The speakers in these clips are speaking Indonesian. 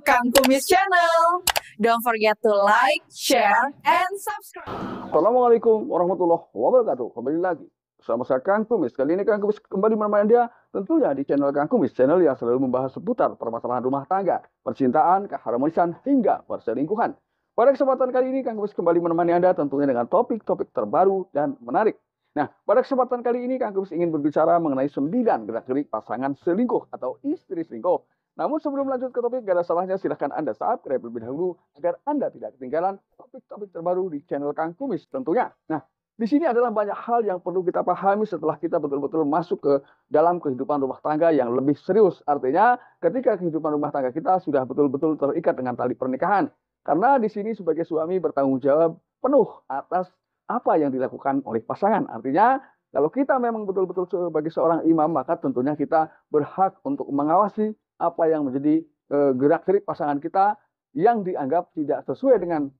Kang Kumis Channel. Don't forget to like, share, and subscribe. Assalamualaikum warahmatullahi wabarakatuh. Kembali lagi bersama saya Kang Kumis. Kali ini Kang Kumis kembali menemani Anda tentunya di channel Kang Kumis, channel yang selalu membahas seputar permasalahan rumah tangga, percintaan, keharmonisan, hingga perselingkuhan. Pada kesempatan kali ini Kang Kumis kembali menemani Anda tentunya dengan topik-topik terbaru dan menarik. Nah, pada kesempatan kali ini Kang Kumis ingin berbicara mengenai 9 gerak-gerik pasangan selingkuh atau istri selingkuh. Namun sebelum lanjut ke topik, gak ada salahnya silahkan Anda subscribe terlebih dahulu agar Anda tidak ketinggalan topik-topik terbaru di channel Kang Kumis tentunya. Nah, di sini adalah banyak hal yang perlu kita pahami setelah kita betul-betul masuk ke dalam kehidupan rumah tangga yang lebih serius. Artinya, ketika kehidupan rumah tangga kita sudah betul-betul terikat dengan tali pernikahan. Karena di sini sebagai suami bertanggung jawab penuh atas apa yang dilakukan oleh pasangan. Artinya, kalau kita memang betul-betul sebagai seorang imam, maka tentunya kita berhak untuk mengawasi apa yang menjadi gerak-gerik pasangan kita yang dianggap tidak sesuai dengan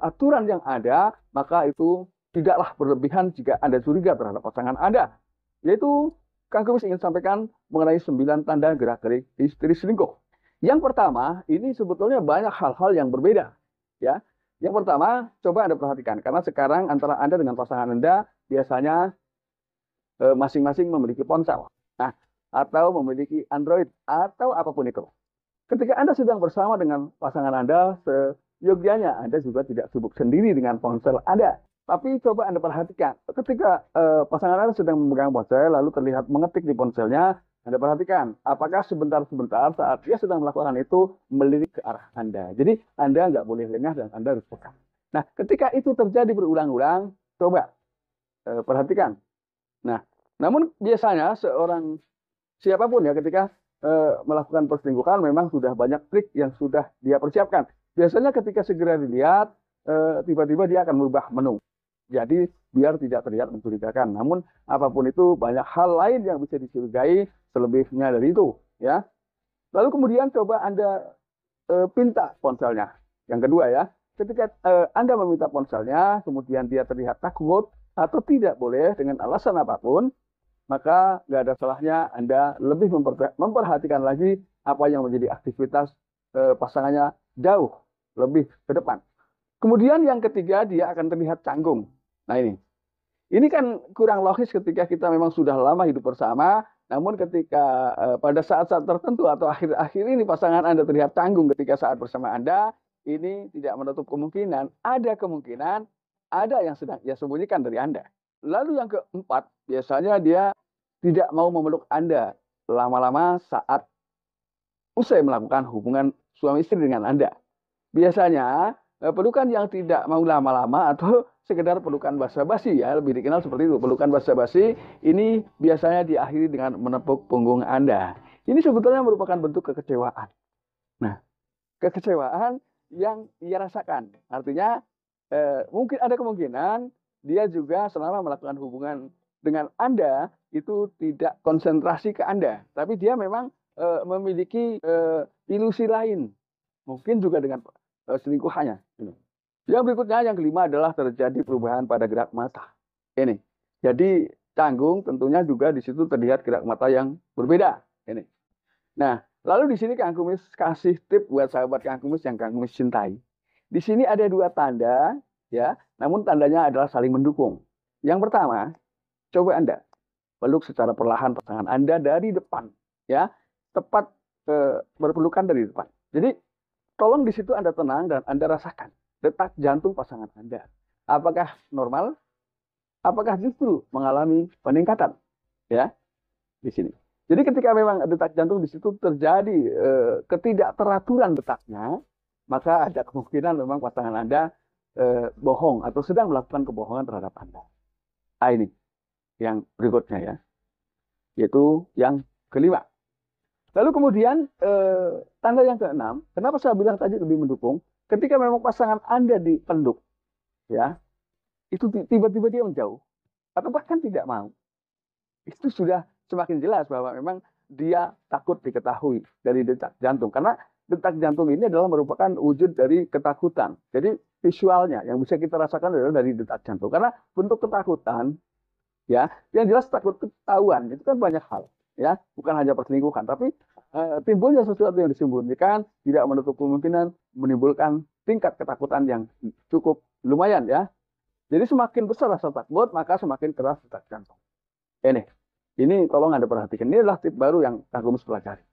aturan yang ada, maka itu tidaklah berlebihan jika Anda curiga terhadap pasangan Anda. Yaitu, Kang Kumis ingin sampaikan mengenai 9 tanda gerak-gerik istri selingkuh. Yang pertama, ini sebetulnya banyak hal-hal yang berbeda. Ya. Yang pertama, coba Anda perhatikan, karena sekarang antara Anda dengan pasangan Anda biasanya masing-masing memiliki ponsel. Nah, atau memiliki Android, atau apapun itu. Ketika Anda sedang bersama dengan pasangan Anda, seyogyanya Anda juga tidak sibuk sendiri dengan ponsel Anda. Tapi coba Anda perhatikan, ketika pasangan Anda sedang memegang ponsel, lalu terlihat mengetik di ponselnya, Anda perhatikan, apakah sebentar-sebentar saat dia sedang melakukan itu, melirik ke arah Anda. Jadi, Anda nggak boleh lengah dan Anda harus peka. Nah, ketika itu terjadi berulang-ulang, coba perhatikan. Nah, namun biasanya siapapun ya ketika melakukan perselingkuhan memang sudah banyak trik yang sudah dia persiapkan. Biasanya ketika segera dilihat, tiba-tiba dia akan merubah menu. Jadi biar tidak terlihat mencurigakan. Namun apapun itu banyak hal lain yang bisa dicurigai selebihnya dari itu. Ya. Lalu kemudian coba Anda pinta ponselnya. Yang kedua ya, ketika Anda meminta ponselnya, kemudian dia terlihat takut atau tidak boleh dengan alasan apapun, maka nggak ada salahnya Anda lebih memperhatikan lagi apa yang menjadi aktivitas pasangannya jauh lebih ke depan. Kemudian yang ketiga, dia akan terlihat canggung. Nah ini kan kurang logis ketika kita memang sudah lama hidup bersama, namun ketika pada saat-saat tertentu atau akhir-akhir ini pasangan Anda terlihat canggung ketika saat bersama Anda, ini tidak menutup kemungkinan ada yang sedang ia sembunyikan dari Anda. Lalu yang keempat, biasanya dia tidak mau memeluk Anda lama-lama saat usai melakukan hubungan suami istri dengan Anda. Biasanya pelukan yang tidak mau lama-lama atau sekedar pelukan basa-basi ya, lebih dikenal seperti itu. Pelukan basa-basi ini biasanya diakhiri dengan menepuk punggung Anda. Ini sebetulnya merupakan bentuk kekecewaan. Nah, kekecewaan yang ia rasakan. Artinya mungkin ada kemungkinan dia juga selama melakukan hubungan dengan Anda itu tidak konsentrasi ke Anda, tapi dia memang memiliki ilusi lain, mungkin juga dengan selingkuhannya. Yang berikutnya, yang kelima adalah terjadi perubahan pada gerak mata. Ini, jadi canggung tentunya juga di situ terlihat gerak mata yang berbeda. Ini. Nah, lalu di sini Kang Kumis kasih tip buat sahabat Kang Kumis yang Kang Kumis cintai. Di sini ada 2 tanda, ya, namun tandanya adalah saling mendukung. Yang pertama, coba Anda peluk secara perlahan pasangan Anda dari depan, ya, tepat berpelukan dari depan. Jadi tolong di situ Anda tenang dan Anda rasakan detak jantung pasangan Anda. Apakah normal? Apakah justru mengalami peningkatan? Ya, di sini. Jadi ketika memang detak jantung di situ terjadi ketidakteraturan detaknya, maka ada kemungkinan memang pasangan Anda bohong atau sedang melakukan kebohongan terhadap Anda. Nah, ini yang berikutnya ya, yaitu yang kelima. Lalu kemudian tanda yang keenam, kenapa saya bilang tadi lebih mendukung? Ketika memang pasangan Anda dipeluk, ya, itu tiba-tiba dia menjauh atau bahkan tidak mau, itu sudah semakin jelas bahwa memang dia takut diketahui dari detak jantung. Karena detak jantung ini adalah merupakan wujud dari ketakutan. Jadi visualnya yang bisa kita rasakan adalah dari detak jantung. Karena bentuk ketakutan, ya, yang jelas takut ketahuan itu kan banyak hal, ya, bukan hanya perselingkuhan, tapi timbulnya sesuatu yang disembunyikan tidak menutup kemungkinan menimbulkan tingkat ketakutan yang cukup lumayan ya. Jadi semakin besar rasa takut, maka semakin keras detak jantung. Ini tolong Anda perhatikan. Ini adalah tip baru yang Kang Kumis pelajari.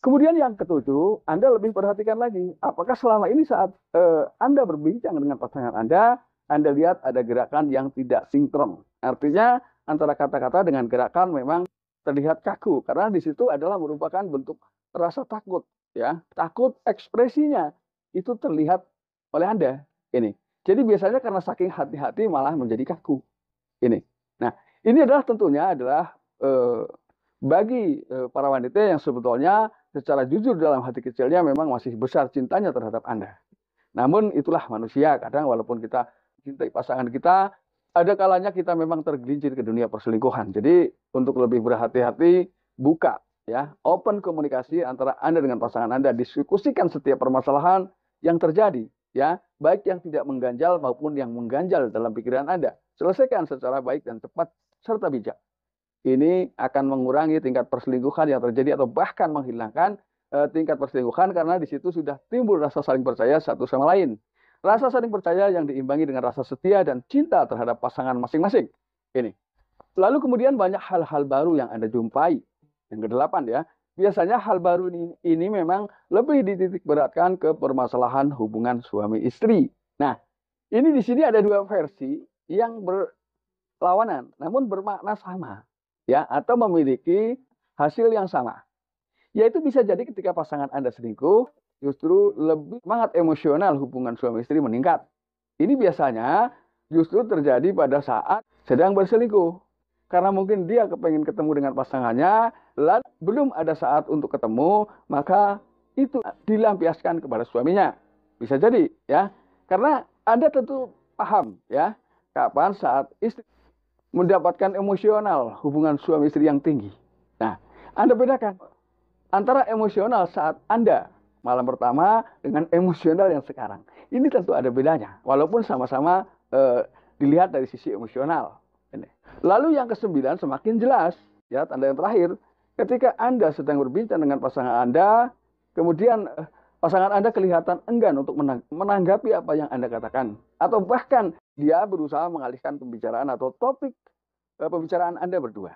Kemudian yang ketujuh, Anda lebih perhatikan lagi. Apakah selama ini saat Anda berbincang dengan pasangan Anda lihat ada gerakan yang tidak sinkron. Artinya antara kata-kata dengan gerakan memang terlihat kaku. Karena di situ adalah merupakan bentuk rasa takut. Ya, takut ekspresinya itu terlihat oleh Anda. Jadi biasanya karena saking hati-hati malah menjadi kaku. Nah, ini adalah tentunya adalah bagi para wanita yang sebetulnya secara jujur dalam hati kecilnya memang masih besar cintanya terhadap Anda. Namun itulah manusia. Kadang walaupun kita cintai pasangan kita, ada kalanya kita memang tergelincir ke dunia perselingkuhan. Jadi untuk lebih berhati-hati, buka ya, open komunikasi antara Anda dengan pasangan Anda, diskusikan setiap permasalahan yang terjadi. Ya, baik yang tidak mengganjal maupun yang mengganjal dalam pikiran Anda. Selesaikan secara baik dan cepat serta bijak. Ini akan mengurangi tingkat perselingkuhan yang terjadi atau bahkan menghilangkan tingkat perselingkuhan karena di situ sudah timbul rasa saling percaya satu sama lain. Rasa saling percaya yang diimbangi dengan rasa setia dan cinta terhadap pasangan masing-masing. Lalu kemudian banyak hal-hal baru yang Anda jumpai. Yang kedelapan ya. Biasanya hal baru ini memang lebih dititik beratkan ke permasalahan hubungan suami istri. Nah, ini di sini ada dua versi yang berlawanan, namun bermakna sama, ya, atau memiliki hasil yang sama. Yaitu bisa jadi ketika pasangan Anda selingkuh, justru lebih semangat emosional hubungan suami istri meningkat. Ini biasanya justru terjadi pada saat sedang berselingkuh. Karena mungkin dia kepengen ketemu dengan pasangannya, lalu belum ada saat untuk ketemu, maka itu dilampiaskan kepada suaminya. Bisa jadi, ya. Karena Anda tentu paham, ya, kapan saat istri mendapatkan emosional hubungan suami istri yang tinggi. Nah, Anda bedakan antara emosional saat Anda malam pertama dengan emosional yang sekarang. Ini tentu ada bedanya, walaupun sama-sama dilihat dari sisi emosional. Lalu yang ke-9 semakin jelas, ya, tanda yang terakhir, ketika Anda sedang berbincang dengan pasangan Anda, kemudian pasangan Anda kelihatan enggan untuk menanggapi apa yang Anda katakan, atau bahkan dia berusaha mengalihkan pembicaraan atau topik pembicaraan Anda berdua.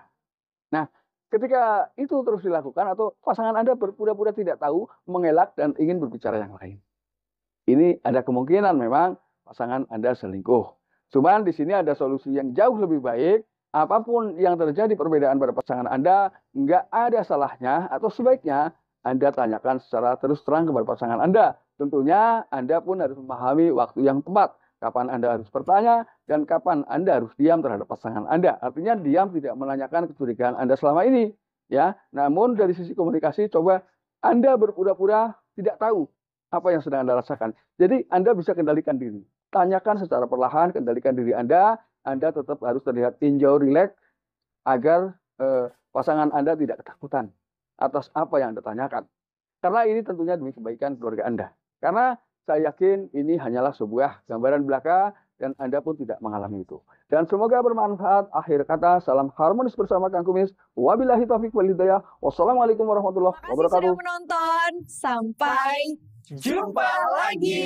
Nah, ketika itu terus dilakukan atau pasangan Anda berpura-pura tidak tahu, mengelak dan ingin berbicara yang lain. Ini ada kemungkinan memang pasangan Anda selingkuh. Cuman di sini ada solusi yang jauh lebih baik. Apapun yang terjadi perbedaan pada pasangan Anda, nggak ada salahnya atau sebaiknya Anda tanyakan secara terus terang kepada pasangan Anda. Tentunya Anda pun harus memahami waktu yang tepat. Kapan Anda harus bertanya dan kapan Anda harus diam terhadap pasangan Anda. Artinya diam tidak menanyakan kecurigaan Anda selama ini. Ya, namun dari sisi komunikasi coba Anda berpura-pura tidak tahu apa yang sedang Anda rasakan. Jadi Anda bisa kendalikan diri. Tanyakan secara perlahan, kendalikan diri Anda tetap harus terlihat enjoy, relax, agar pasangan Anda tidak ketakutan atas apa yang Anda tanyakan. Karena ini tentunya demi kebaikan keluarga Anda. Karena saya yakin ini hanyalah sebuah gambaran belaka dan Anda pun tidak mengalami itu. Dan semoga bermanfaat. Akhir kata, salam harmonis bersama Kang Kumis. Wabillahi taufiq wal hidayah. Wassalamualaikum warahmatullahi Terima kasih wabarakatuh. sudah menonton. Sampai Jumpa lagi.